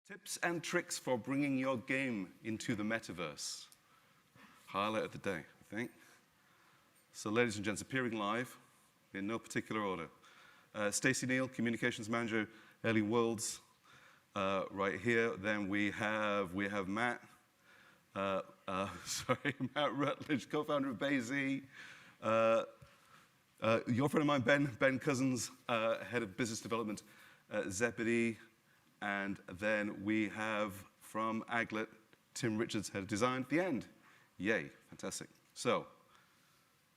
Tips and tricks for bringing your game into the metaverse. Highlight of the day, I think. So ladies and gents, appearing live in no particular order. Stacy, Neale, Communications Manager, Early Worlds, right here. Then we have Matt, Matt Rutledge, co-founder of BAYZ. Your friend of mine, Ben Cousens, head of business development at ZEBEDEE. And then we have from Aglet, Tim Richards, head of design at the end. Yay, fantastic. So,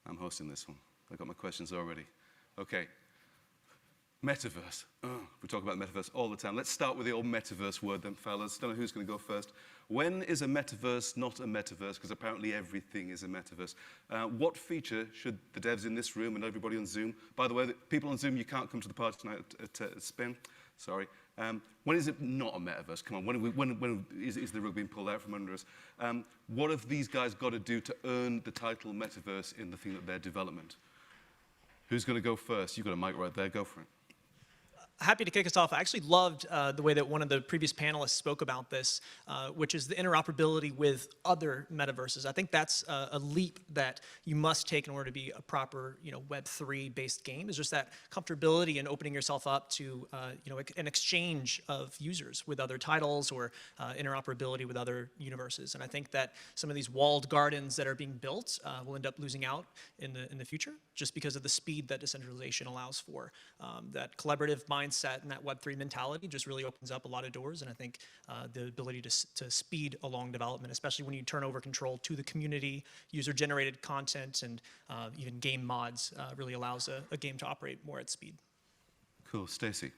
I'm hosting this one. I got my questions already. Okay, Metaverse. We talk about Metaverse all the time. Let's start with the old Metaverse word then, fellas. Don't know who's going to go first. When is a Metaverse not a Metaverse? Because apparently everything is a Metaverse. What feature should the devs in this room and everybody on Zoom, by the way, the people on Zoom, you can't come to the party tonight at Spin. Sorry. When is it not a metaverse? Come on, when is the rug being pulled out from under us? What have these guys got to do to earn the title metaverse in the thing that they're development? Who's going to go first? You've got a mic right there. Go for it. Happy to kick us off. I actually loved the way that one of the previous panelists spoke about this, which is the interoperability with other metaverses. I think that's a leap that you must take in order to be a proper, Web3 based game. Is just that comfortability and opening yourself up to, an exchange of users with other titles or interoperability with other universes. And I think that some of these walled gardens that are being built will end up losing out in the future, just because of the speed that decentralization allows for. That collaborative mindset and that Web3 mentality just really opens up a lot of doors, and I think the ability to speed along development, especially when you turn over control to the community, user-generated content, and even game mods, really allows a game to operate more at speed. Cool. Stacy,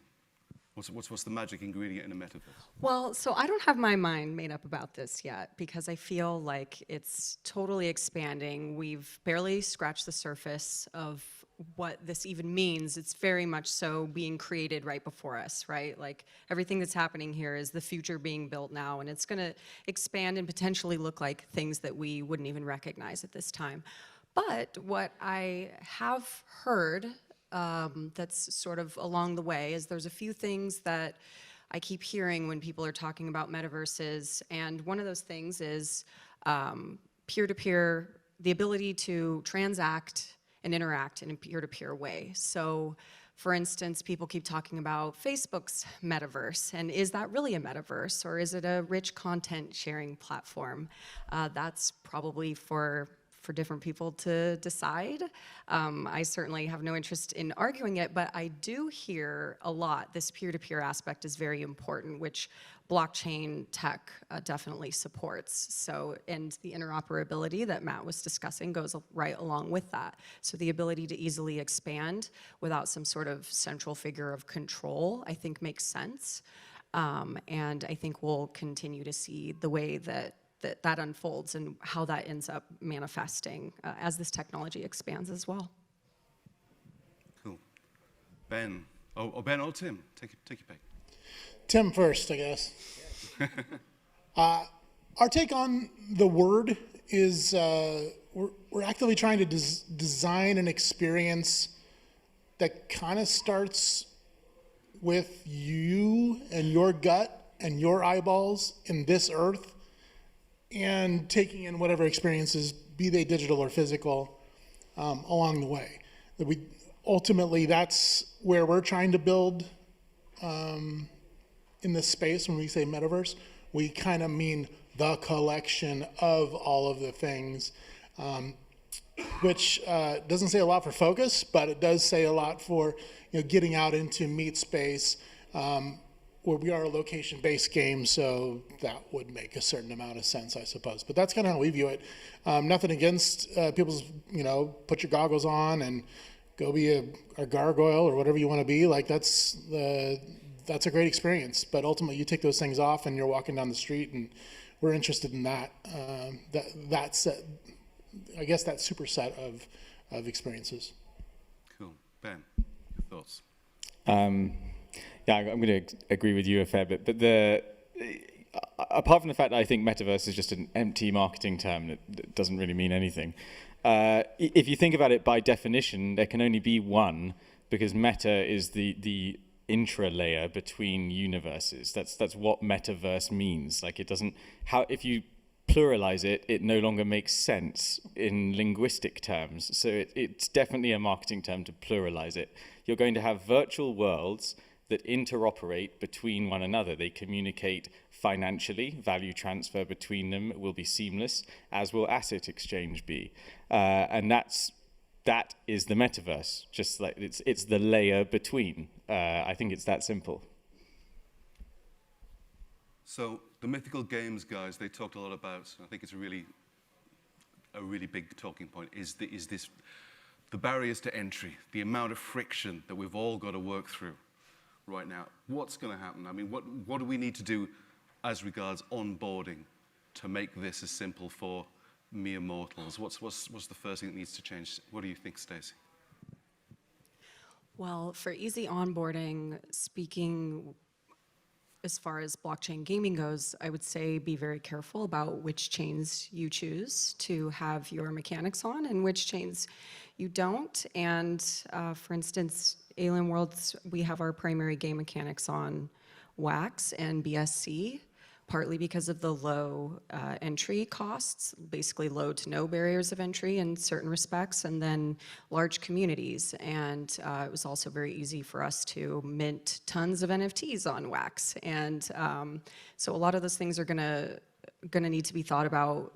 what's the magic ingredient in a metaverse? Well, so I don't have my mind made up about this yet because I feel like it's totally expanding. We've barely scratched the surface of what this even means. It's very much so being created right before us, right? Like everything that's happening here is the future being built now, and it's going to expand and potentially look like things that we wouldn't even recognize at this time. But what I have heard that's sort of along the way is there's a few things that I keep hearing when people are talking about metaverses, and one of those things is peer-to-peer, the ability to transact and interact in a peer-to-peer way. So, for instance, people keep talking about Facebook's metaverse, and is that really a metaverse, or is it a rich content sharing platform? That's probably for different people to decide. I certainly have no interest in arguing it, but I do hear a lot this peer-to-peer aspect is very important, which blockchain tech definitely supports. So, and the interoperability that Matt was discussing goes right along with that. So the ability to easily expand without some sort of central figure of control, I think makes sense. And I think we'll continue to see the way that unfolds and how that ends up manifesting as this technology expands as well. Cool. Ben, Ben or Tim, take your pick. Tim first, I guess. Our take on the word is we're actively trying to design an experience that kind of starts with you and your gut and your eyeballs in this earth, and taking in whatever experiences, be they digital or physical, along the way. Ultimately, that's where we're trying to build in this space. When we say metaverse, we kind of mean the collection of all of the things, which doesn't say a lot for focus, but it does say a lot for getting out into meat space, where we are a location-based game, so that would make a certain amount of sense, I suppose. But that's kind of how we view it. Nothing against people's, put your goggles on and go be a gargoyle or whatever you want to be. Like that's a great experience. But ultimately, you take those things off and you're walking down the street, and we're interested in that. That's I guess that superset of experiences. Cool, Ben, your thoughts? Yeah, I'm going to agree with you a fair bit, but apart from the fact that I think metaverse is just an empty marketing term that doesn't really mean anything, if you think about it by definition, there can only be one, because meta is the intra-layer between universes. That's what metaverse means. Like, it doesn't, if you pluralize it, it no longer makes sense in linguistic terms. So it's definitely a marketing term to pluralize it. You're going to have virtual worlds that interoperate between one another. They communicate financially, value transfer between them will be seamless, as will asset exchange be. And that is the metaverse, just like it's the layer between. I think it's that simple. So the Mythical Games guys, they talked a lot about, I think it's a really big talking point, is the barriers to entry, the amount of friction that we've all got to work through right now. What's going to happen? I mean, what do we need to do as regards onboarding to make this as simple for mere mortals? What's the first thing that needs to change? What do you think, Stacy? Well, for easy onboarding, speaking as far as blockchain gaming goes, I would say be very careful about which chains you choose to have your mechanics on and which chains you don't. And for instance, Alien Worlds, we have our primary game mechanics on Wax and BSC, partly because of the low entry costs, basically low to no barriers of entry in certain respects, and then large communities. And it was also very easy for us to mint tons of NFTs on Wax. And so a lot of those things are gonna need to be thought about,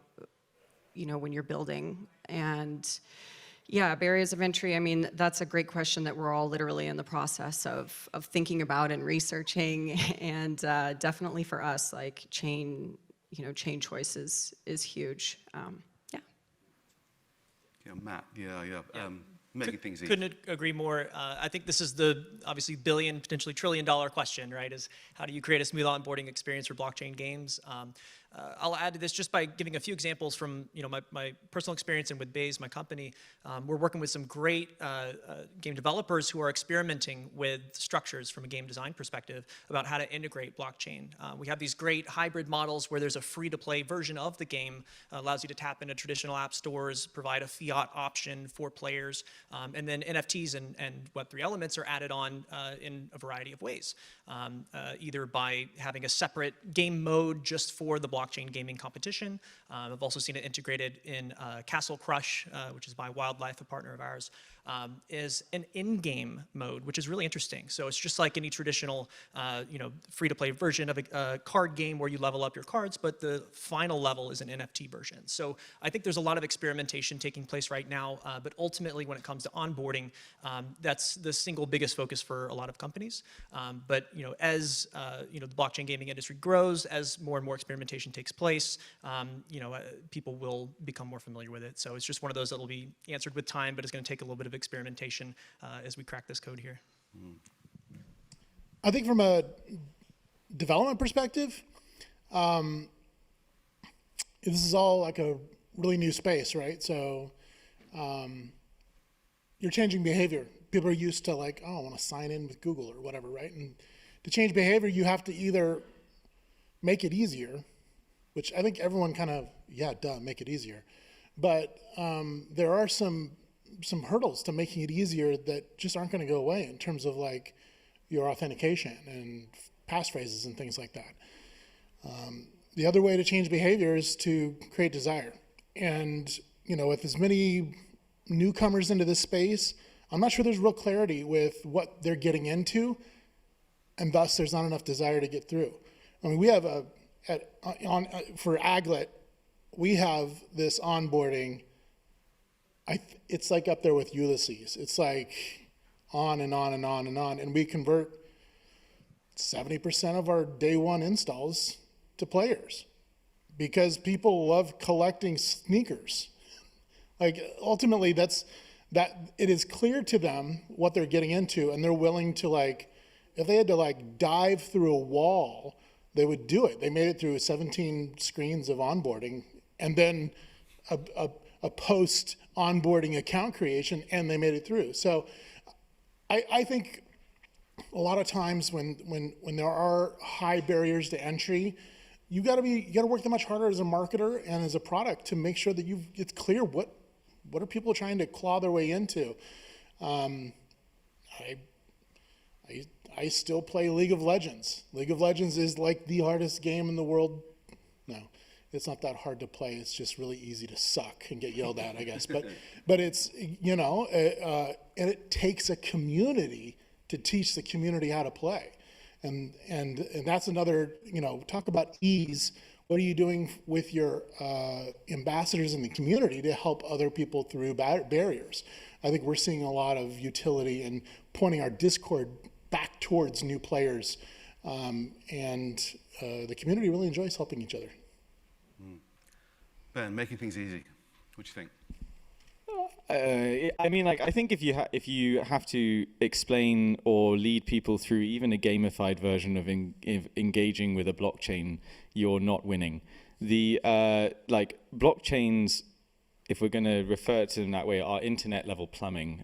you know, when you're building. And yeah, barriers of entry, I mean, that's a great question that we're all literally in the process of thinking about and researching. And definitely for us, like chain choices is huge. Yeah. Yeah, Matt, yeah. Making things easy. Couldn't agree more. I think this is the obviously billion, potentially $1 trillion question, right? Is how do you create a smooth onboarding experience for blockchain games? I'll add to this just by giving a few examples from my personal experience and with BAYZ, my company. We're working with some great game developers who are experimenting with structures from a game design perspective about how to integrate blockchain. We have these great hybrid models where there's a free-to-play version of the game, allows you to tap into traditional app stores, provide a fiat option for players, and then NFTs and Web3 elements are added on in a variety of ways, either by having a separate game mode just for the blockchain gaming competition. I've also seen it integrated in Castle Crush, which is by Wildlife, a partner of ours, is an in-game mode, which is really interesting. So it's just like any traditional, free-to-play version of a card game where you level up your cards, but the final level is an NFT version. So I think there's a lot of experimentation taking place right now, but ultimately when it comes to onboarding, that's the single biggest focus for a lot of companies. But as the blockchain gaming industry grows, as more and more experimentation takes place, people will become more familiar with it. So it's just one of those that will be answered with time, but it's going to take a little bit of experimentation as we crack this code here. I think from a development perspective, this is all like a really new space, right? So you're changing behavior. People are used to like, oh, I want to sign in with Google or whatever, right? And to change behavior, you have to either make it easier, which I think everyone kind of, make it easier. But there are some hurdles to making it easier that just aren't going to go away in terms of like your authentication and passphrases and things like that. The other way to change behavior is to create desire. And, with as many newcomers into this space, I'm not sure there's real clarity with what they're getting into, and thus there's not enough desire to get through. I mean, we have for Aglet, we have this onboarding. It's like up there with Ulysses. It's like on and on and on and on, and we convert 70% of our day one installs to players because people love collecting sneakers. Like ultimately, that it is clear to them what they're getting into, and they're willing to if they had to dive through a wall, they would do it. They made it through 17 screens of onboarding and then a post onboarding account creation, and they made it through. So I think a lot of times when there are high barriers to entry, you got to work that much harder as a marketer and as a product to make sure that it's clear what are people trying to claw their way into. I I still play League of Legends. League of Legends is like the hardest game in the world. No, it's not that hard to play. It's just really easy to suck and get yelled at, I guess. But it's, you know, and it takes a community to teach the community how to play. And that's another, you know, talk about ease. What are you doing with your ambassadors in the community to help other people through barriers? I think we're seeing a lot of utility in pointing our Discord back towards new players. And the community really enjoys helping each other. Ben, making things easy. What do you think? I mean, like, I think if you have to explain or lead people through even a gamified version of engaging with a blockchain, you're not winning. The like blockchains, if we're going to refer to them that way, are internet level plumbing.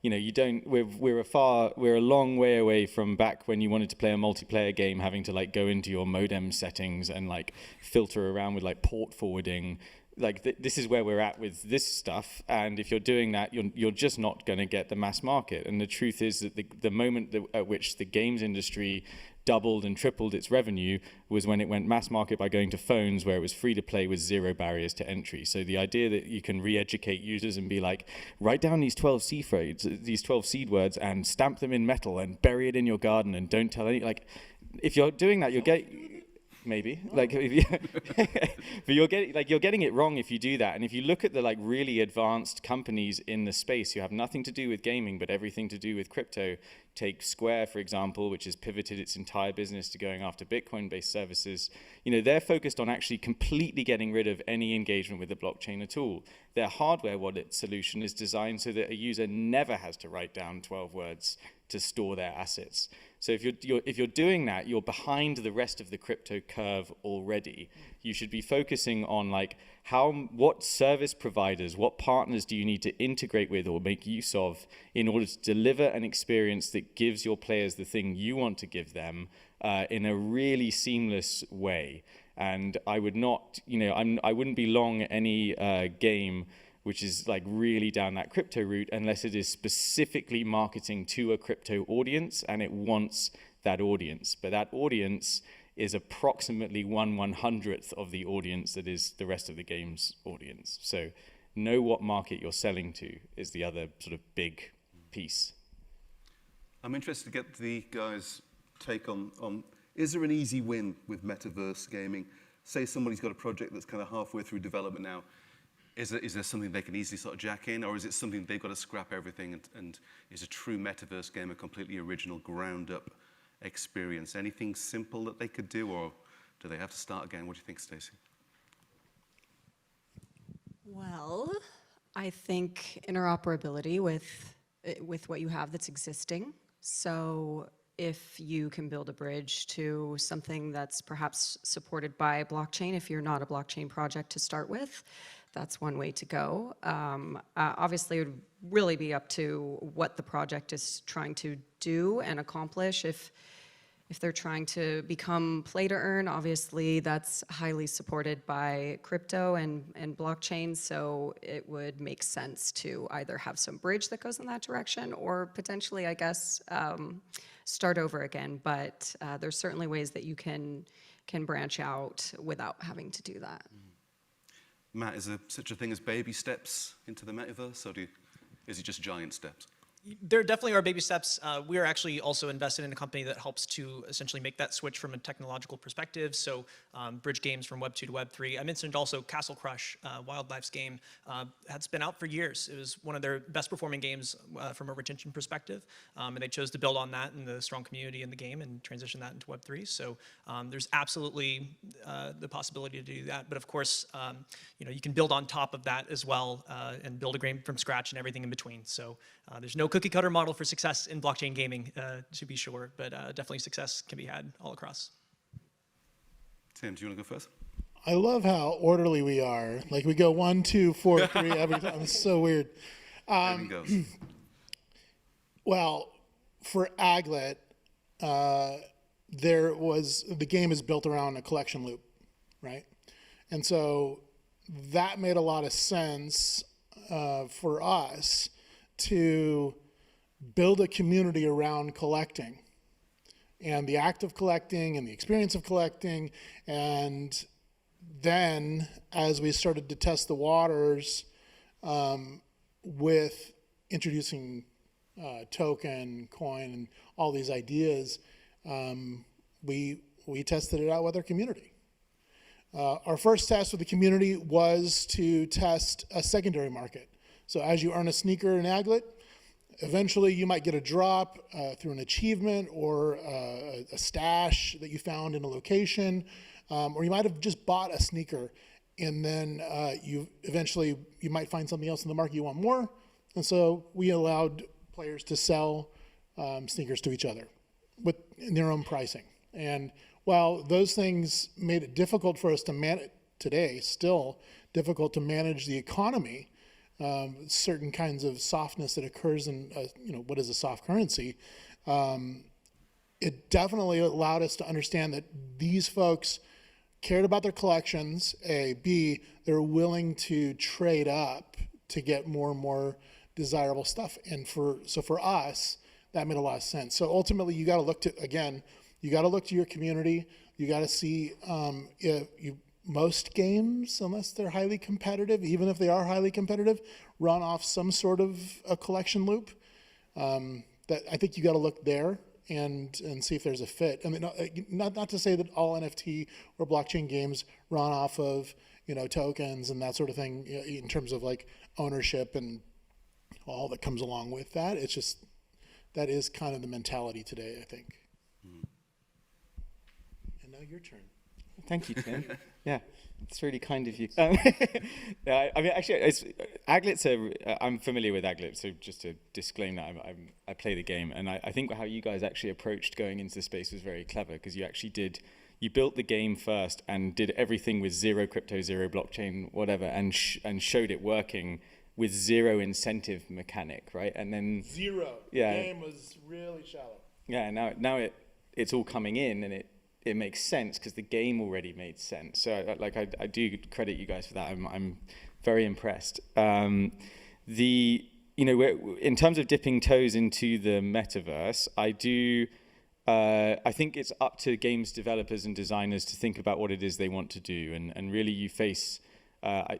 You know, you don't. We're a long way away from back when you wanted to play a multiplayer game, having to like go into your modem settings and like filter around with like port forwarding. Like this is where we're at with this stuff, and if you're doing that, you're just not going to get the mass market. And the truth is that the moment at which the games industry doubled and tripled its revenue was when it went mass market by going to phones where it was free to play with zero barriers to entry. So the idea that you can re-educate users and be like, write down these 12 seed words and stamp them in metal and bury it in your garden and don't tell any, like, if you're doing that, you'll get. Maybe like, if you, but you're getting it wrong if you do that. And if you look at the like really advanced companies in the space who have nothing to do with gaming but everything to do with crypto, take Square for example, which has pivoted its entire business to going after Bitcoin-based services. You know, they're focused on actually completely getting rid of any engagement with the blockchain at all. Their hardware wallet solution is designed so that a user never has to write down 12 words to store their assets. So if you're doing that, you're behind the rest of the crypto curve already. You should be focusing on like what service providers, what partners do you need to integrate with or make use of in order to deliver an experience that gives your players the thing you want to give them in a really seamless way. And I would not, you know, I wouldn't be long any game which is like really down that crypto route unless it is specifically marketing to a crypto audience and it wants that audience. But that audience is approximately 1/100th of the audience that is the rest of the game's audience. So know what market you're selling to is the other sort of big piece. I'm interested to get the guys' take on is there an easy win with metaverse gaming? Say somebody's got a project that's kind of halfway through development now. Is there something they can easily sort of jack in, or is it something they've got to scrap everything and is a true metaverse game a completely original, ground-up experience? Anything simple that they could do, or do they have to start again? What do you think, Stacy? Well, I think interoperability with what you have that's existing. So if you can build a bridge to something that's perhaps supported by blockchain, if you're not a blockchain project to start with, that's one way to go. Obviously, it would really be up to what the project is trying to do and accomplish. If they're trying to become play to earn, obviously that's highly supported by crypto and blockchain, so it would make sense to either have some bridge that goes in that direction or potentially, I guess, start over again. But there's certainly ways that you can branch out without having to do that. Matt, is there such a thing as baby steps into the metaverse, or is it just giant steps? There definitely are baby steps. We are actually also invested in a company that helps to essentially make that switch from a technological perspective. So bridge games from Web 2 to Web 3. I mentioned also Castle Crush, Wildlife's game, had been out for years. It was one of their best performing games from a retention perspective. And they chose to build on that and the strong community in the game and transition that into Web 3. So there's absolutely the possibility to do that. But of course, you know, you can build on top of that as well and build a game from scratch and everything in between. So there's no cookie cutter model for success in blockchain gaming, to be sure, but definitely success can be had all across. Tim, do you want to go first? I love how orderly we are. Like we go 1, 2, 4, 3 every time. It's so weird. Everything goes. Well, for Aglet, the game is built around a collection loop, right? And so that made a lot of sense for us to build a community around collecting, and the act of collecting and the experience of collecting. And then as we started to test the waters with introducing token, coin, and all these ideas, we tested it out with our community. Our first test with the community was to test a secondary market. So as you earn a sneaker in Aglet, eventually you might get a drop through an achievement or a stash that you found in a location, or you might have just bought a sneaker, and then you might find something else in the market you want more, and so we allowed players to sell sneakers to each other in their own pricing. And while those things made it difficult for us to manage today, still difficult to manage the economy, certain kinds of softness that occurs in what is a soft currency, it definitely allowed us to understand that these folks cared about their collections, A. B, they're willing to trade up to get more and more desirable stuff. And so for us, that made a lot of sense. So ultimately, you got to look to your community. You got to see most games, unless they're highly competitive, even if they are highly competitive, run off some sort of a collection loop. That I think you got to look there and see if there's a fit. I mean, not to say that all NFT or blockchain games run off of tokens and that sort of thing in terms of like ownership and all that comes along with that. It's just that is kind of the mentality today, I think. And now your turn. Thank you, Tim. Yeah, it's really kind of you. I mean, actually, I'm familiar with Aglet, so just to disclaim that, I play the game, and I think how you guys actually approached going into the space was very clever, because you built the game first and did everything with zero crypto, zero blockchain, whatever, and showed it working with zero incentive mechanic, right? And then zero. Yeah, the game was really shallow. Yeah, now it's all coming in, and it makes sense because the game already made sense. So I do credit you guys for that. I'm very impressed. In terms of dipping toes into the metaverse, I think it's up to games developers and designers to think about what it is they want to do, and really you face. I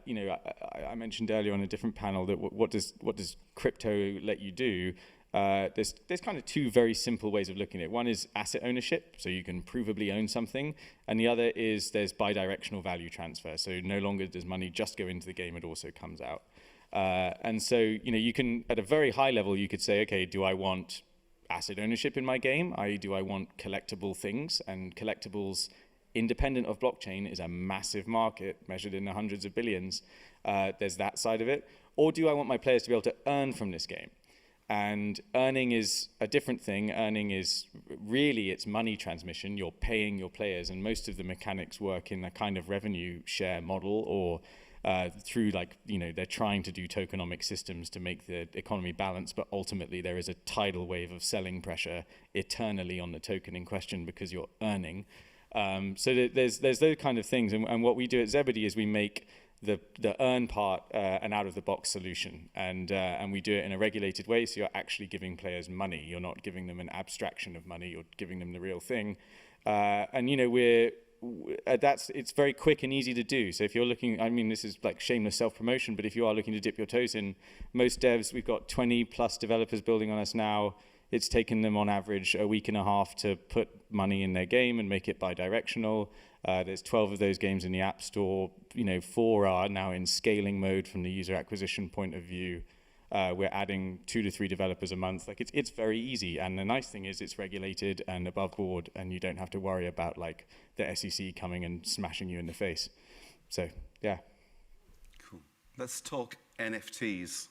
mentioned earlier on a different panel that what does crypto let you do? There's kind of two very simple ways of looking at it. One is asset ownership, so you can provably own something, and the other is there's bidirectional value transfer. So no longer does money just go into the game; it also comes out. And so you can, at a very high level, you could say, okay, do I want asset ownership in my game? I.e., do I want collectible things? And collectibles, independent of blockchain, is a massive market measured in the hundreds of billions. There's that side of it. Or do I want my players to be able to earn from this game? And earning is a different thing. Earning is really, it's money transmission. You're paying your players, and most of the mechanics work in a kind of revenue share model, or through they're trying to do tokenomic systems to make the economy balance, but ultimately there is a tidal wave of selling pressure eternally on the token in question because you're earning. So there's those kind of things, and what we do at ZEBEDEE is we make the earn part an out-of-the-box solution, and we do it in a regulated way, so you're actually giving players money. You're not giving them an abstraction of money, you're giving them the real thing. And it's very quick and easy to do. So if you're looking, I mean, this is like shameless self-promotion, but if you are looking to dip your toes in, most devs, we've got 20 plus developers building on us now. It's taken them on average a week and a half to put money in their game and make it bidirectional. There's 12 of those games in the App Store. 4 are now in scaling mode from the user acquisition point of view. We're adding 2 to 3 developers a month. It's very easy. And the nice thing is it's regulated and above board, and you don't have to worry about the SEC coming and smashing you in the face. So, yeah. Cool. Let's talk NFTs.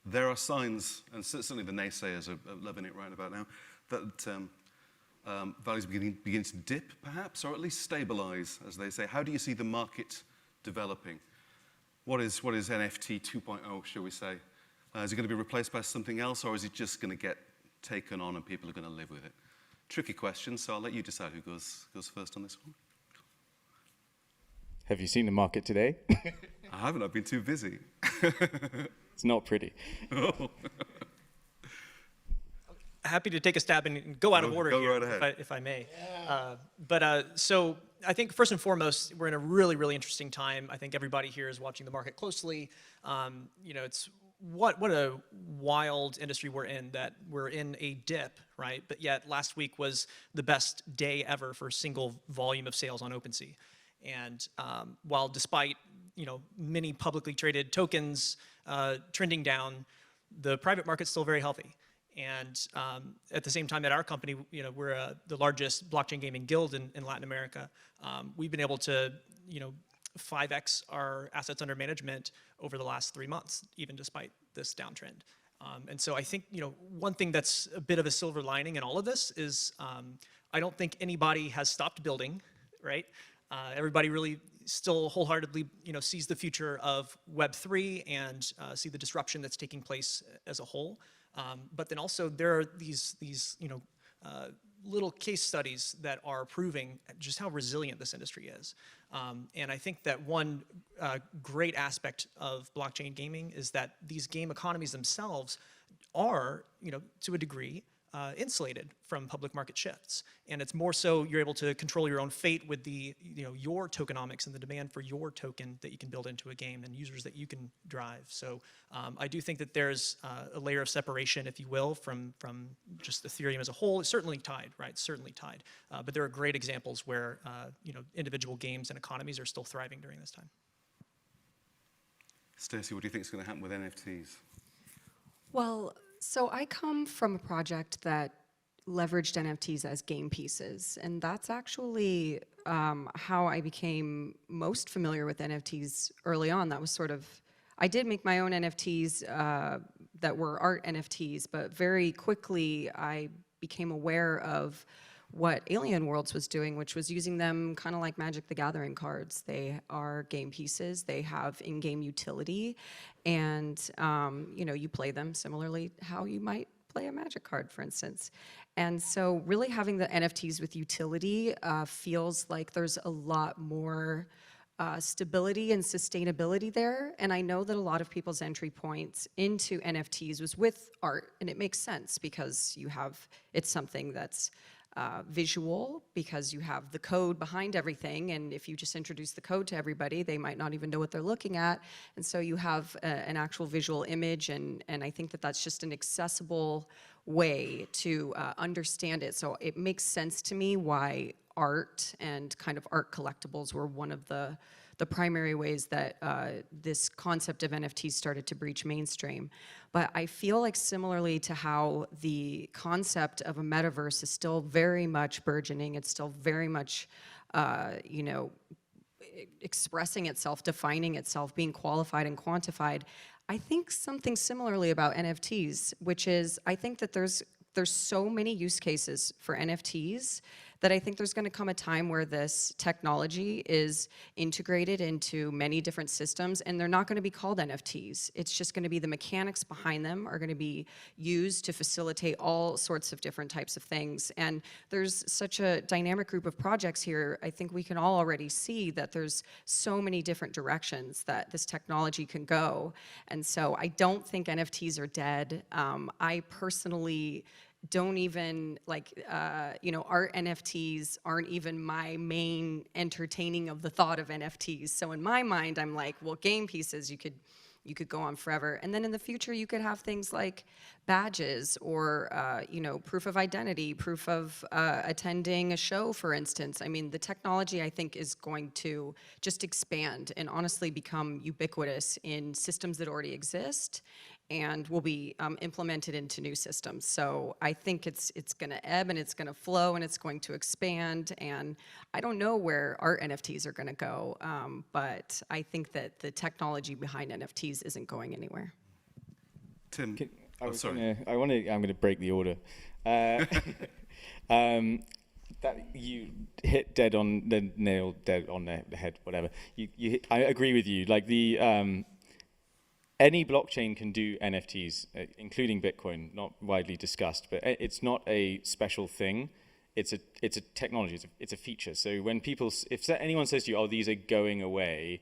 There are signs, and certainly the naysayers are loving it right about now, that values are beginning to dip, perhaps, or at least stabilize, as they say. How do you see the market developing? What is NFT 2.0, shall we say? Is it going to be replaced by something else, or is it just going to get taken on and people are going to live with it? Tricky question, so I'll let you decide who goes first on this one. Have you seen the market today? I haven't. I've been too busy. It's not pretty. Oh. happy to take a stab and go out of order go here, right ahead. if I may. So I think first and foremost, we're in a really, really interesting time. I think everybody here is watching the market closely. It's what a wild industry we're in, that we're in a dip, right? But yet last week was the best day ever for single volume of sales on OpenSea. And while despite many publicly traded tokens trending down, the private market's still very healthy. And at the same time, at our company, we're the largest blockchain gaming guild in Latin America. We've been able to 5x our assets under management over the last 3 months, even despite this downtrend. And so I think one thing that's a bit of a silver lining in all of this is I don't think anybody has stopped building, right? Everybody really still wholeheartedly sees the future of Web3 and see the disruption that's taking place as a whole. But then also there are these little case studies that are proving just how resilient this industry is. And I think that one great aspect of blockchain gaming is that these game economies themselves are, to a degree, insulated from public market shifts. And it's more so you're able to control your own fate with the, your tokenomics and the demand for your token that you can build into a game and users that you can drive. So I do think that there's a layer of separation, if you will, from just Ethereum as a whole. It's certainly tied, right? Certainly tied. But there are great examples where, individual games and economies are still thriving during this time. Stacy, what do you think is going to happen with NFTs? Well, so I come from a project that leveraged NFTs as game pieces, and that's actually how I became most familiar with NFTs early on. That was sort of, I did make my own NFTs that were art NFTs, but very quickly I became aware of what Alien Worlds was doing, which was using them kind of like Magic the Gathering cards. They are game pieces, they have in-game utility, and you play them similarly how you might play a Magic card, for instance. And so really having the NFTs with utility feels like there's a lot more stability and sustainability there. And I know that a lot of people's entry points into NFTs was with art, and it makes sense because it's something that's visual, because you have the code behind everything, and if you just introduce the code to everybody, they might not even know what they're looking at, and so you have an actual visual image, and I think that that's just an accessible way to understand it. So it makes sense to me why art and kind of art collectibles were one of the primary ways that this concept of NFTs started to breach mainstream. But I feel like similarly to how the concept of a metaverse is still very much burgeoning, it's still very much, expressing itself, defining itself, being qualified and quantified. I think something similarly about NFTs, which is I think that there's so many use cases for NFTs that I think there's going to come a time where this technology is integrated into many different systems, and they're not going to be called NFTs. It's just going to be the mechanics behind them are going to be used to facilitate all sorts of different types of things. And there's such a dynamic group of projects here. I think we can all already see that there's so many different directions that this technology can go. And so I don't think NFTs are dead. I personally don't even art NFTs aren't even my main entertaining of the thought of NFTs. So in my mind, I'm like, well, game pieces, you could go on forever. And then in the future, you could have things like badges or, proof of identity, proof of attending a show, for instance. I mean, the technology, I think, is going to just expand and honestly become ubiquitous in systems that already exist and will be implemented into new systems. So I think it's going to ebb and it's going to flow and it's going to expand. And I don't know where art NFTs are going to go, but I think that the technology behind NFTs isn't going anywhere. Tim, I'm sorry. going to break the order. That you hit dead on the nail, dead on the head, whatever. I agree with you. Like any blockchain can do NFTs, including Bitcoin, not widely discussed, but it's not a special thing. It's a technology, it's a feature. So when if anyone says to you, oh, these are going away,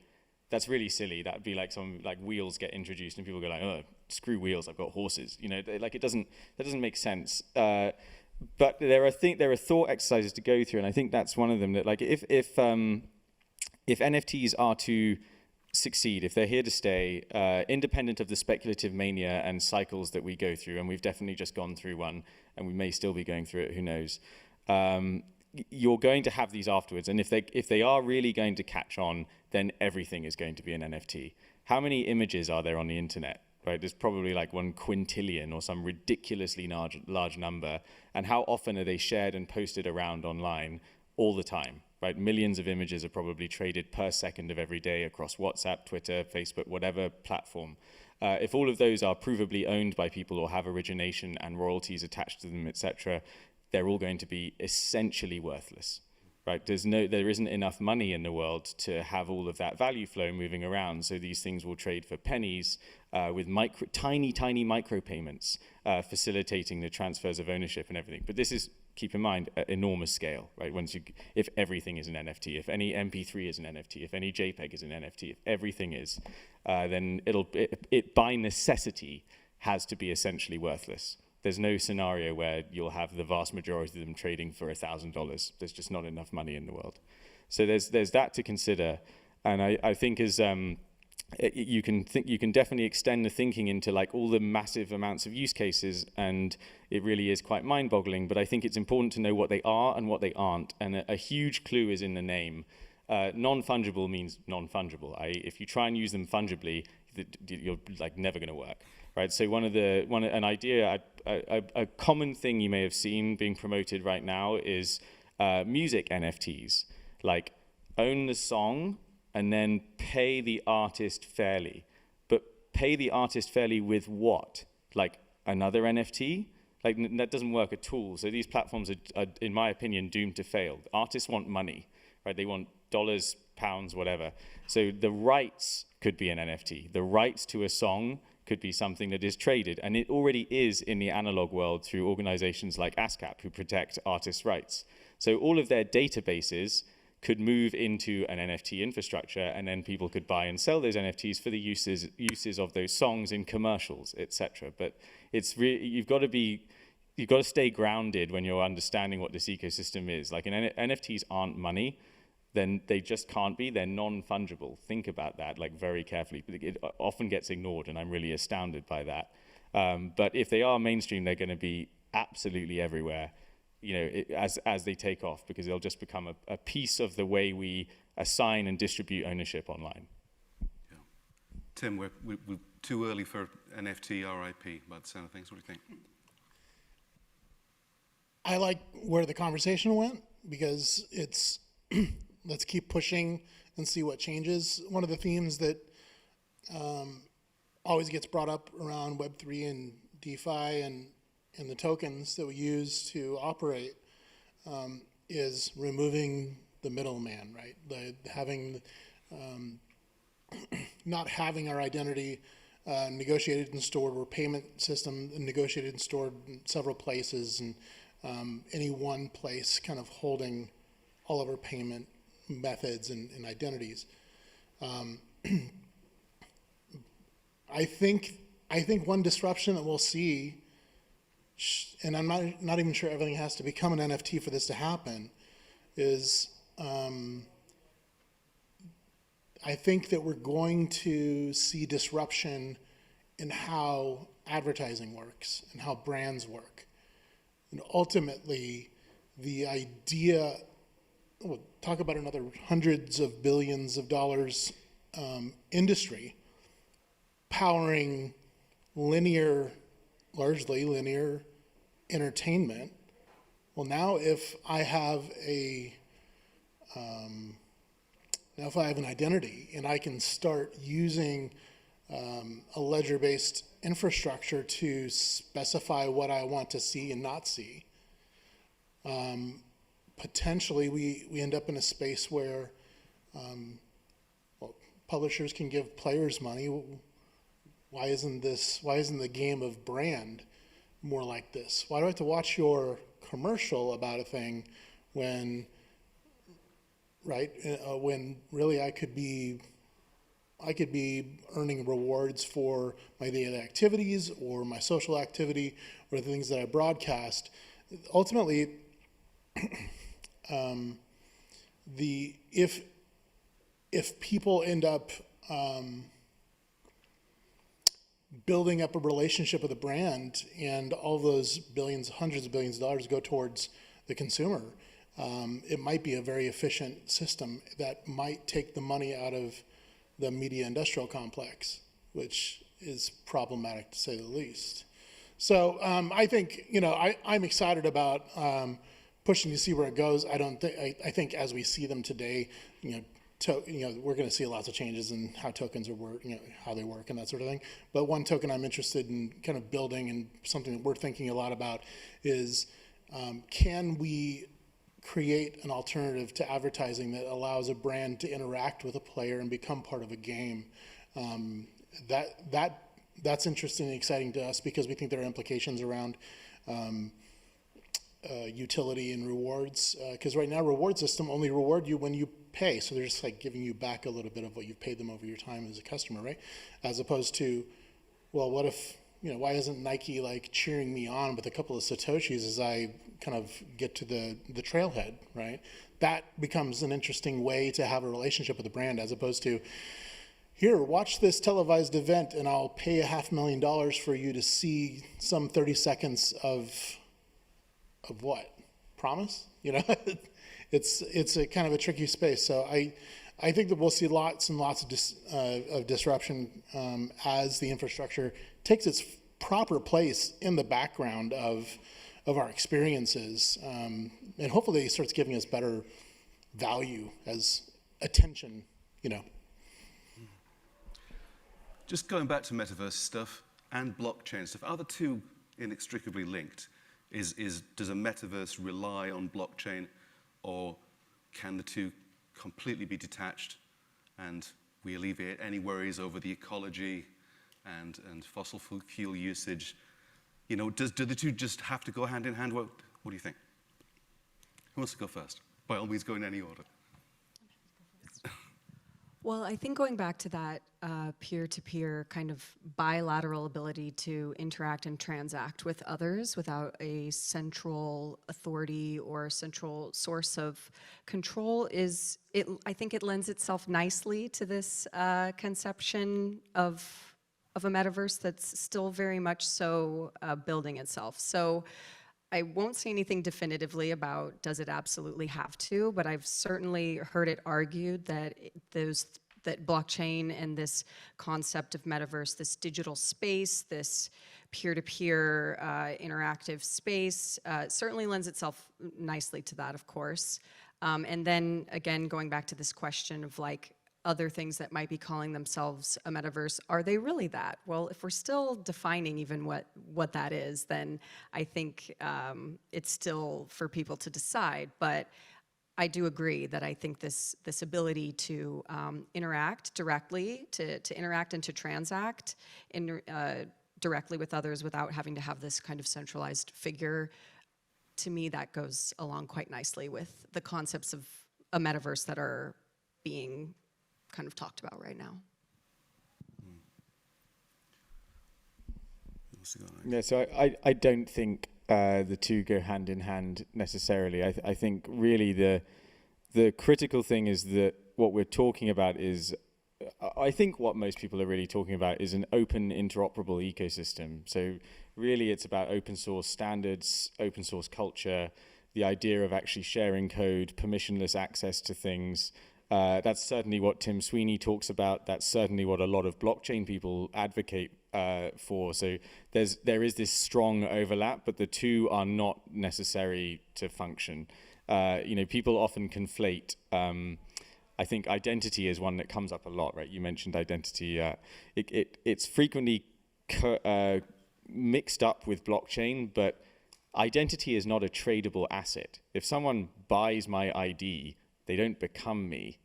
That's really silly. That would be like some like wheels get introduced and people go like, oh, screw wheels, I've got horses. You know, like that doesn't make sense. But there are thought exercises to go through, and I think that's one of them. That like if NFTs are to succeed, if they're here to stay, independent of the speculative mania and cycles that we go through, and we've definitely just gone through one, and we may still be going through it. Who knows? You're going to have these afterwards, and if they are really going to catch on, then everything is going to be an NFT. How many images are there on the internet? Right, there's probably like 1 quintillion or some ridiculously large number. And how often are they shared and posted around online? All the time, right? Millions of images are probably traded per second of every day across WhatsApp, Twitter, Facebook, whatever platform. If all of those are provably owned by people or have origination and royalties attached to them, etc., they're all going to be essentially worthless. Right, there isn't enough money in the world to have all of that value flow moving around. So these things will trade for pennies with tiny micropayments, facilitating the transfers of ownership and everything. But this is, keep in mind, an enormous scale, right? If everything is an NFT, if any MP3 is an NFT, if any JPEG is an NFT, if everything is, then it by necessity has to be essentially worthless. There's no scenario where you'll have the vast majority of them trading for $1,000. There's just not enough money in the world. So there's that to consider, and I think as you can definitely extend the thinking into like all the massive amounts of use cases, and it really is quite mind-boggling. But I think it's important to know what they are and what they aren't, and a huge clue is in the name. Non-fungible means non-fungible. If you try and use them fungibly, you're like never going to work. Right, so a common thing you may have seen being promoted right now is music NFTs, like own the song and then pay the artist fairly. But pay the artist fairly with what? Like another NFT? Like that doesn't work at all. So these platforms are, in my opinion, doomed to fail. Artists want money, right? They want dollars, pounds, whatever. So the rights could be an NFT. The rights to a song could be something that is traded, and it already is in the analog world through organizations like ASCAP who protect artists' rights. So all of their databases could move into an NFT infrastructure, and then people could buy and sell those NFTs for the uses of those songs in commercials, etc. But it's you've got to stay grounded when you're understanding what this ecosystem is. Like NFTs aren't money. Then they just can't be. They're non-fungible. Think about that like very carefully. It often gets ignored, and I'm really astounded by that. But if they are mainstream, they're going to be absolutely everywhere, you know, as they take off, because they'll just become a piece of the way we assign and distribute ownership online. Yeah. Tim, we're too early for NFT RIP by the sound of things. What do you think? I like where the conversation went because it's let's keep pushing and see what changes. One of the themes that always gets brought up around Web3 and DeFi and the tokens that we use to operate is removing the middleman, right? Not having our identity negotiated and stored, or payment system negotiated and stored in several places, and any one place kind of holding all of our payment methods and identities. I think one disruption that we'll see, and I'm not even sure everything has to become an NFT for this to happen, is I think that we're going to see disruption in how advertising works and how brands work. And ultimately, the idea, we'll talk about another hundreds of billions of dollars industry powering largely linear entertainment. Well, now if I have an identity and I can start using a ledger-based infrastructure to specify what I want to see and not see, potentially we end up in a space where publishers can give players money. Why isn't the game of brand more like this? Why do I have to watch your commercial about a thing when really I could be I could be earning rewards for my daily activities or my social activity or the things that I broadcast. Ultimately, if people end up building up a relationship with a brand and all those billions, hundreds of billions of dollars go towards the consumer, it might be a very efficient system that might take the money out of the media industrial complex, which is problematic to say the least. So I think, I'm excited about pushing to see where it goes. I think as we see them today, we're going to see lots of changes in how tokens how they work and that sort of thing. But one token I'm interested in kind of building, and something that we're thinking a lot about, is can we create an alternative to advertising that allows a brand to interact with a player and become part of a game? That's interesting and exciting to us because we think there are implications around utility and rewards. Because right now, reward system only reward you when you pay, so they're just like giving you back a little bit of what you've paid them over your time as a customer, right? As opposed to, well, what if, why isn't Nike like cheering me on with a couple of Satoshis as I kind of get to the trailhead, right? That becomes an interesting way to have a relationship with the brand, as opposed to, here, watch this televised event and I'll pay $500,000 for you to see some 30 seconds of what? Promise? It's a kind of a tricky space. So I think that we'll see lots and lots of disruption as the infrastructure takes its proper place in the background of our experiences, and hopefully it starts giving us better value as attention. Just going back to metaverse stuff and blockchain stuff, are the two inextricably linked? Does a metaverse rely on blockchain, or can the two completely be detached and we alleviate any worries over the ecology and fossil fuel usage? Do the two just have to go hand in hand? What do you think? Who wants to go first? By all means, go in any order. Well, I think going back to that peer-to-peer kind of bilateral ability to interact and transact with others without a central authority or central source of control I think it lends itself nicely to this conception of a metaverse that's still very much so building itself. So I won't say anything definitively about does it absolutely have to, but I've certainly heard it argued that that blockchain and this concept of metaverse, this digital space, this peer-to-peer interactive space, certainly lends itself nicely to that, of course. And then again, going back to this question of like other things that might be calling themselves a metaverse, are they really that? Well, if we're still defining even what that is, then I think it's still for people to decide. But I do agree that I think this ability to interact directly, to interact and to transact directly with others without having to have this kind of centralized figure, to me that goes along quite nicely with the concepts of a metaverse that are being kind of talked about right now. Yeah, so I don't think the two go hand in hand necessarily. I think really the critical thing is that what we're talking about is, I think what most people are really talking about is an open, interoperable ecosystem. So really it's about open source standards, open source culture, the idea of actually sharing code, permissionless access to things. That's certainly what Tim Sweeney talks about. That's certainly what a lot of blockchain people advocate for. So there is this strong overlap, but the two are not necessary to function. People often conflate. I think identity is one that comes up a lot, right? You mentioned identity. It's frequently mixed up with blockchain, but identity is not a tradable asset. If someone buys my ID, they don't become me.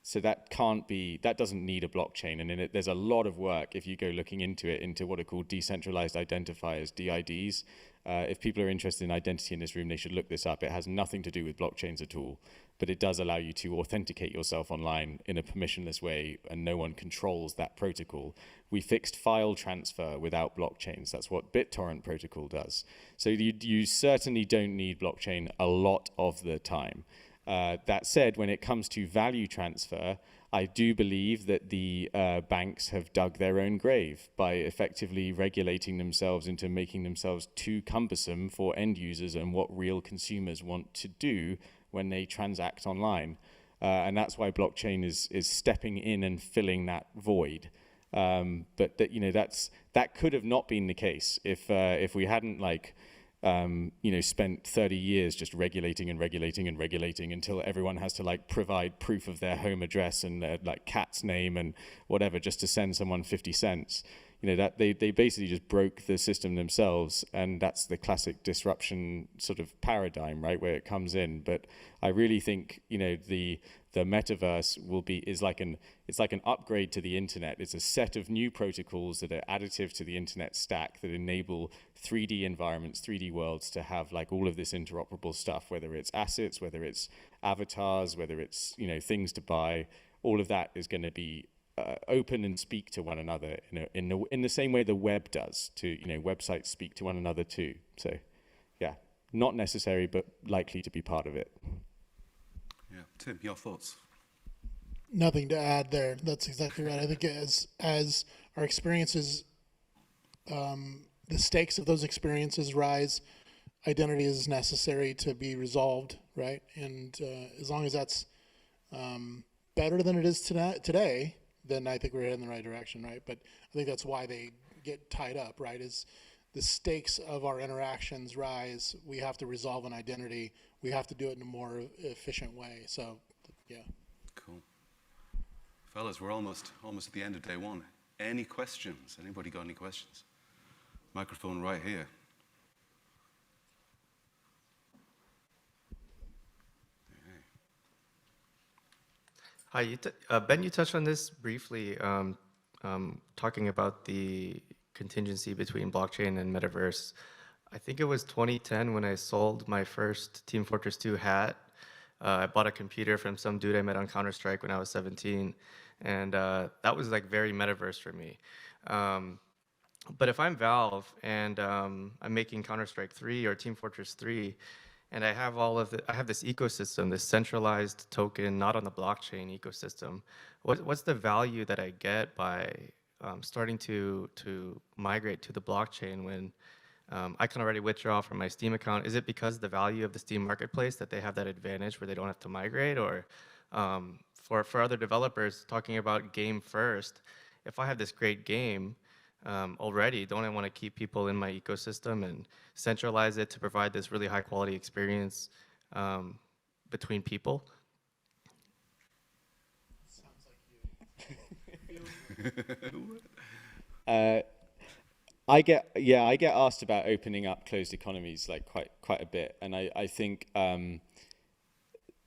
So that doesn't need a blockchain. And there's a lot of work, if you go looking into it, into what are called decentralized identifiers, DIDs. If people are interested in identity in this room, they should look this up. It has nothing to do with blockchains at all, but it does allow you to authenticate yourself online in a permissionless way, and no one controls that protocol. We fixed file transfer without blockchains. That's what BitTorrent protocol does. So you certainly don't need blockchain a lot of the time. That said, when it comes to value transfer, I do believe that the banks have dug their own grave by effectively regulating themselves into making themselves too cumbersome for end users and what real consumers want to do when they transact online. And that's why blockchain is stepping in and filling that void. But that could have not been the case if we hadn't spent 30 years just regulating until everyone has to provide proof of their home address and their cat's name and whatever just to send someone 50 cents. That they basically just broke the system themselves, and that's the classic disruption sort of paradigm, right, where it comes in. But I really think the metaverse is like an upgrade to the internet. It's a set of new protocols that are additive to the internet stack that enable 3D environments, 3D worlds to have all of this interoperable stuff, whether it's assets, whether it's avatars, whether it's things to buy. All of that is going to be open and speak to one another in the same way the web does to websites speak to one another too. So yeah, not necessary but likely to be part of it. Yeah, Tim, your thoughts? Nothing to add there. That's exactly right. I think as our experiences, the stakes of those experiences rise, identity is necessary to be resolved, right? And as long as that's better than it is today, then I think we're heading in the right direction, right? But I think that's why they get tied up, right? Is the stakes of our interactions rise. We have to resolve an identity. We have to do it in a more efficient way. So, yeah. Cool. Fellas, we're almost at the end of day one. Any questions? Anybody got any questions? Microphone right here. Hi, Ben, you touched on this briefly, talking about the contingency between blockchain and metaverse. I think it was 2010 when I sold my first Team Fortress 2 hat. I bought a computer from some dude I met on Counter-Strike when I was 17, and that was very metaverse for me. But if I'm Valve and I'm making Counter-Strike 3 or Team Fortress 3, and I have I have this ecosystem, this centralized token, not on the blockchain ecosystem. What's the value that I get by starting to migrate to the blockchain when I can already withdraw from my Steam account? Is it because the value of the Steam marketplace that they have that advantage where they don't have to migrate? Or for other developers talking about game first, if I have this great game already, don't I want to keep people in my ecosystem and centralize it to provide this really high quality experience between people? Sounds like you. I get asked about opening up closed economies quite a bit, and I think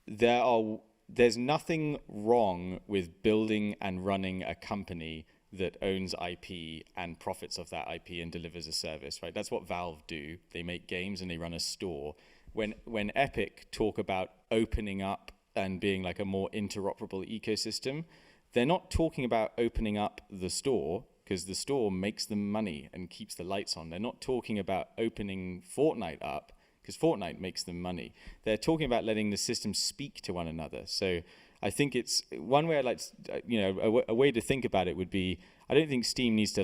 there's nothing wrong with building and running a company that owns IP and profits off that IP and delivers a service, right? That's what Valve do. They make games and they run a store. When Epic talk about opening up and being a more interoperable ecosystem, they're not talking about opening up the store, because the store makes them money and keeps the lights on. They're not talking about opening Fortnite up, because Fortnite makes them money. They're talking about letting the system speak to one another. So I think it's one way a way to think about it would be, I don't think Steam needs to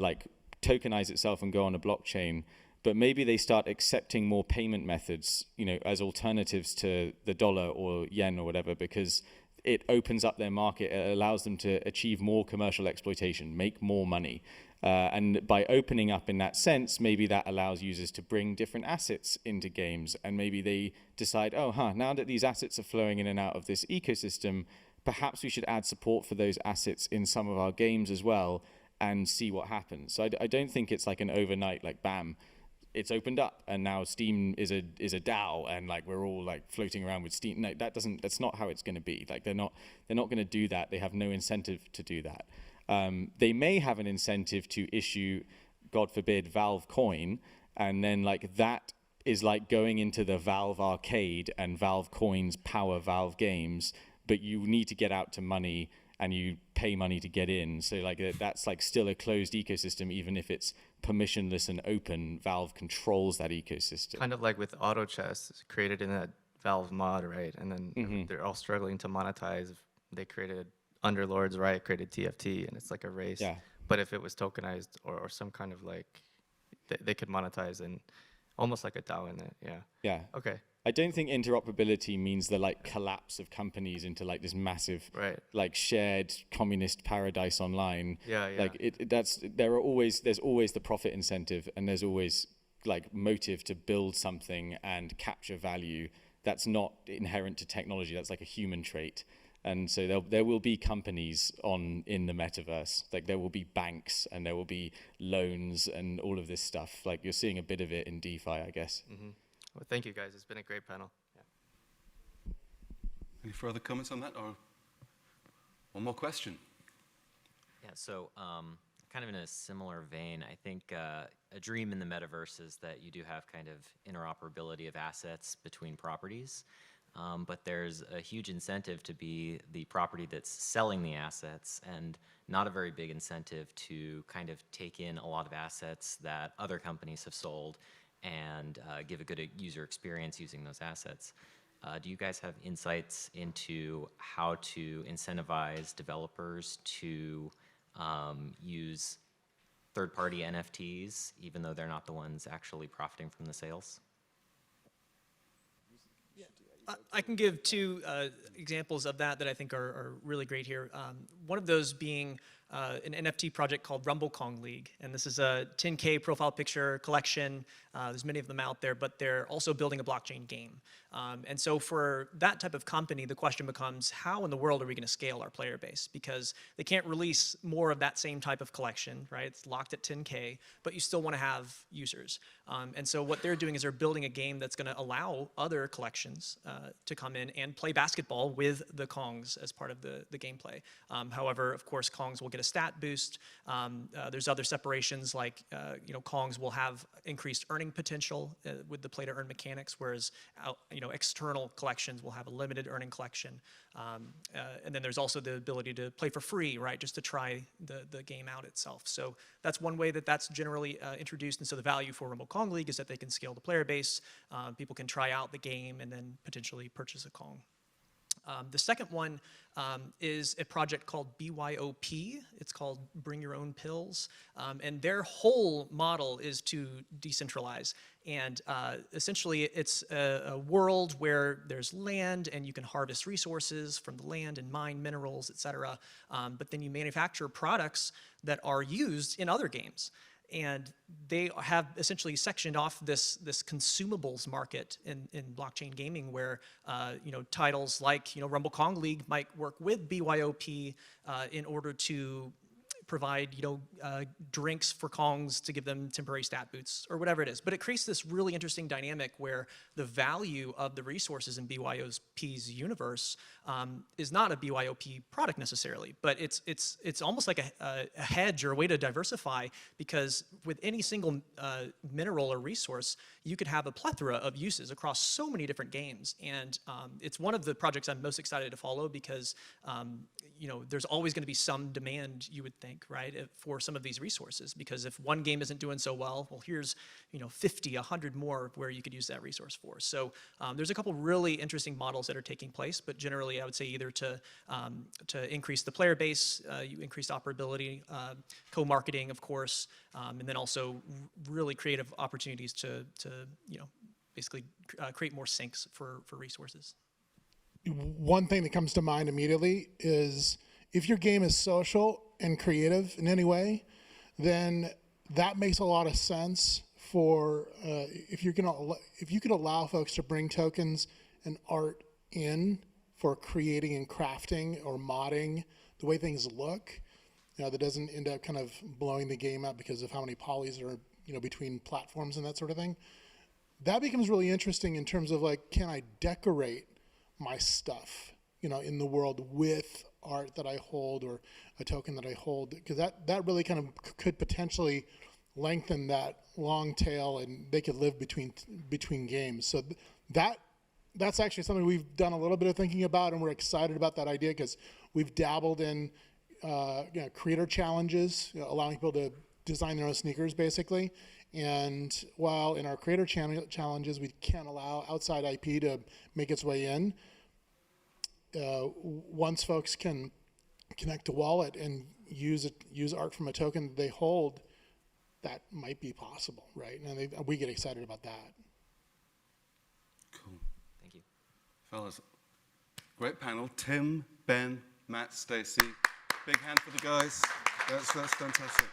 tokenize itself and go on a blockchain, but maybe they start accepting more payment methods, as alternatives to the dollar or yen or whatever, because it opens up their market. It allows them to achieve more commercial exploitation, make more money. And by opening up in that sense, maybe that allows users to bring different assets into games. And maybe they decide, now that these assets are flowing in and out of this ecosystem, perhaps we should add support for those assets in some of our games as well and see what happens. So I don't think it's an overnight, bam, it's opened up and now Steam is a DAO and like we're all like floating around with Steam. No, that's not how it's going to be. Like they're not going to do that. They have no incentive to do that. They may have an incentive to issue, God forbid, Valve coin, and then like that is like going into the Valve arcade and Valve coins power Valve games, but you need to get out to money and you pay money to get in. So like that's like still a closed ecosystem, even if it's permissionless and open. Valve controls that ecosystem. Kind of like with auto chess, it's created in that Valve mod, right? And then they're all struggling to monetize. They created Underlords, right? Created TFT, and it's like a race. Yeah. But if it was tokenized or some kind of like, they could monetize and almost like a DAO in it. Yeah. Yeah. Okay. I don't think interoperability means the like collapse of companies into like this massive, like shared communist paradise online. Yeah, yeah. Like there's always the profit incentive, and there's always like motive to build something and capture value. That's not inherent to technology. That's like a human trait. And so there will be companies in the metaverse. Like there will be banks and there will be loans and all of this stuff. Like you're seeing a bit of it in DeFi, I guess. Well, thank you guys. It's been a great panel. Yeah. Any further comments on that, or one more question? Yeah, so kind of in a similar vein, I think a dream in the metaverse is that you do have kind of interoperability of assets between properties, but there's a huge incentive to be the property that's selling the assets and not a very big incentive to kind of take in a lot of assets that other companies have sold and give a good user experience using those assets. Do you guys have insights into how to incentivize developers to use third-party NFTs, even though they're not the ones actually profiting from the sales? I can give two examples of that I think are really great here. One of those being an NFT project called Rumble Kong League, and this is a 10K profile picture collection. There's many of them out there, but they're also building a blockchain game. And so for that type of company, the question becomes, how in the world are we going to scale our player base? Because they can't release more of that same type of collection, right? It's locked at 10K, but you still want to have users. And so what they're doing is they're building a game that's going to allow other collections to come in and play basketball with the Kongs as part of the gameplay. However, of course, Kongs will get a stat boost. There's other separations like, Kongs will have increased earning potential with the play to earn mechanics, whereas external collections will have a limited earning collection. And then there's also the ability to play for free, right? Just to try the game out itself. So that's one way that's generally introduced. And so the value for Rumble Kong League is that they can scale the player base. People can try out the game and then potentially purchase a Kong. The second one is a project called BYOP. It's called Bring Your Own Pills. And their whole model is to decentralize. And essentially, it's a world where there's land and you can harvest resources from the land and mine minerals, et cetera. But then you manufacture products that are used in other games. And they have essentially sectioned off this consumables market in blockchain gaming, where titles like Rumble Kong League might work with BYOP in order to provide drinks for Kongs to give them temporary stat boosts or whatever it is. But it creates this really interesting dynamic where the value of the resources in BYOP's universe is not a BYOP product necessarily, but it's almost like a hedge or a way to diversify, because with any single mineral or resource, you could have a plethora of uses across so many different games. And it's one of the projects I'm most excited to follow, because there's always going to be some demand, you would think, right, for some of these resources. Because if one game isn't doing so well, here's 50, 100 more where you could use that resource for. So there's a couple really interesting models that are taking place, but generally I would say either to increase the player base, you increase operability, co-marketing, of course, and then also really creative opportunities to basically create more sinks for resources. One thing that comes to mind immediately is if your game is social and creative in any way, then that makes a lot of sense for if you could allow folks to bring tokens and art in for creating and crafting or modding the way things look, that doesn't end up kind of blowing the game up because of how many polys are between platforms and that sort of thing. That becomes really interesting in terms of like, can I decorate my stuff, in the world with art that I hold or a token that I hold? Because that really kind of could potentially lengthen that long tail, and they could live between games. So that's actually something we've done a little bit of thinking about, and we're excited about that idea because we've dabbled in creator challenges, allowing people to design their own sneakers basically. And while in our creator challenges we can't allow outside IP to make its way in, once folks can connect a wallet and use art from a token that they hold, that might be possible, right? And we get excited about that. Cool. Thank you. Fellas, great panel. Tim, Ben, Matt, Stacy. Big hand for the guys. That's fantastic.